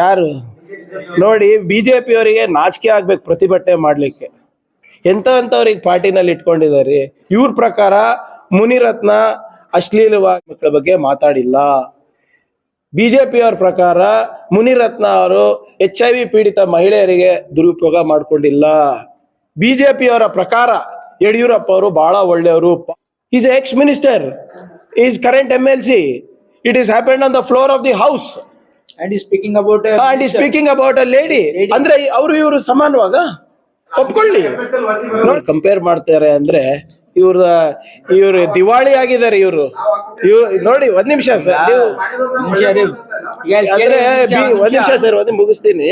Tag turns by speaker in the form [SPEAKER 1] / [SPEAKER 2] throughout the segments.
[SPEAKER 1] ಯಾರು ನೋಡಿ, ಬಿಜೆಪಿ ಅವರಿಗೆ ನಾಚಿಕೆ ಆಗ್ಬೇಕು ಪ್ರತಿಭಟನೆ ಮಾಡ್ಲಿಕ್ಕೆ. ಎಂತವ್ರಿಗೆ ಪಾರ್ಟಿನಲ್ಲಿ ಇಟ್ಕೊಂಡಿದ್ದಾರೆ. ಇವ್ರ ಪ್ರಕಾರ ಮುನಿರತ್ನ ಅಶ್ಲೀಲವಾಗಿ ಮಕ್ಕಳ ಬಗ್ಗೆ ಮಾತಾಡಿಲ್ಲ. ಬಿಜೆಪಿ ಅವ್ರ ಪ್ರಕಾರ ಮುನಿರತ್ನ ಅವರು HIV ಪೀಡಿತ ಮಹಿಳೆಯರಿಗೆ ದುರುಪಯೋಗ ಮಾಡ್ಕೊಂಡಿಲ್ಲ. ಬಿಜೆಪಿ ಅವರ ಪ್ರಕಾರ ಯಡಿಯೂರಪ್ಪ ಅವರು ಬಹಳ ಒಳ್ಳೆಯವರು. Is ex minister, is current MLC. It is happened on the floor of the house
[SPEAKER 2] and is speaking about
[SPEAKER 1] a lady. ಅಂದ್ರೆ ಅವರು ಇವರು ಸಮಾನವಾಗ ಒಪ್ಕೊಳ್ಳಿ. ಕಂಪೇರ್ ಮಾಡ್ತಾರೆ ಅಂದ್ರೆ ಇವ್ರು ದಿವಾಳಿ ಆಗಿದ್ದಾರೆ. ಇವ್ರು ನೋಡಿ, ಒಂದ್ ನಿಮಿಷ ಸರ್, ಒಂದ್ ಮುಗಿಸ್ತೀನಿ.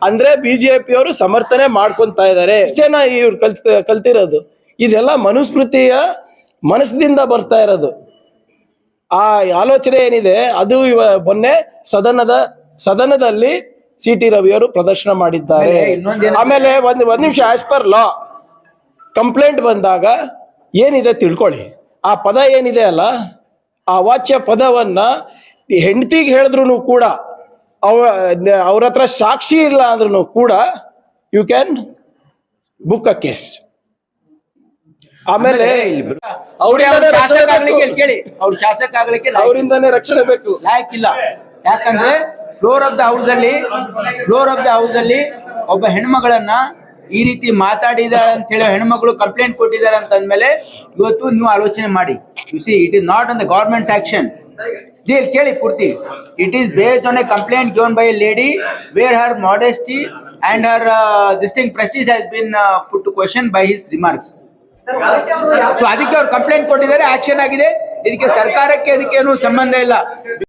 [SPEAKER 1] ಅಂದ್ರೆ ಬಿಜೆಪಿ ಅವರು ಸಮರ್ಥನೆ ಮಾಡ್ಕೊಂತ ಇದ್ದಾರೆ. ಜನ ಇವ್ರು ಕಲ್ತಿರೋದು ಇದೆಲ್ಲ ಮನಸ್ಸಿನಿಂದ ಬರ್ತಾ ಇರೋದು. ಆ ಆಲೋಚನೆ ಏನಿದೆ ಅದು ಮೊನ್ನೆ ಸದನದಲ್ಲಿ CT ರವಿ ಅವರು ಪ್ರದರ್ಶನ ಮಾಡಿದ್ದಾರೆ. ಆಮೇಲೆ ಒಂದ್ ನಿಮಿಷ, ಆಸ್ ಪರ್ ಲಾ ಕಂಪ್ಲೇಂಟ್ ಬಂದಾಗ ಏನಿದೆ ತಿಳ್ಕೊಳ್ಳಿ. ಆ ಪದ ಏನಿದೆ ಅಲ್ಲ, ಆ ವಾಚ್ಯ ಪದವನ್ನ ಹೆಂಡತಿಗೆ ಹೇಳಿದ್ರು ಕೂಡ, ಅವ್ರ ಹತ್ರ ಸಾಕ್ಷಿ ಇಲ್ಲ ಅಂದ್ರೂ ಕೂಡ you can book a case. ಆಮೇಲೆ
[SPEAKER 2] ಶಾಸಕ ಆಗ್ಲಿಕ್ಕೆ
[SPEAKER 1] ಅವರಿಂದಾನೇ ರಕ್ಷಣೆ ಬೇಕು,
[SPEAKER 2] ಲಾಯಕ್ಕಿಲ್ಲ. ಯಾಕಂದ್ರೆ ಫ್ಲೋರ್ ಆಫ್ ದ ಹೌಸ್ ಅಲ್ಲಿ ಒಬ್ಬ ಹೆಣ್ಮಗಳನ್ನ ಈ ರೀತಿ ಮಾತಾಡಿದಾರೆ ಅಂತ ಹೇಳಿ ಹೆಣ್ಮಗಳು ಕಂಪ್ಲೇಂಟ್ ಕೊಟ್ಟಿದ್ದಾರೆ ಅಂತ ಅಂದ್ಮೇಲೆ ಇವತ್ತು ನೀವು ಆಲೋಚನೆ ಮಾಡಿ. You see, it is not on the government's action. ಕೇಳಿ ಪೂರ್ತಿ. It is based on a complaint given by a lady where her modesty and her prestige has been put to question by his remarks. So ಅದಕ್ಕೆ ಅವ್ರು complaint ಕೊಟ್ಟಿದ್ದಾರೆ, action ಆಗಿದೆ. ಇದಕ್ಕೆ ಸರ್ಕಾರಕ್ಕೆ ಅದಕ್ಕೆ ಏನು ಸಂಬಂಧ ಇಲ್ಲ.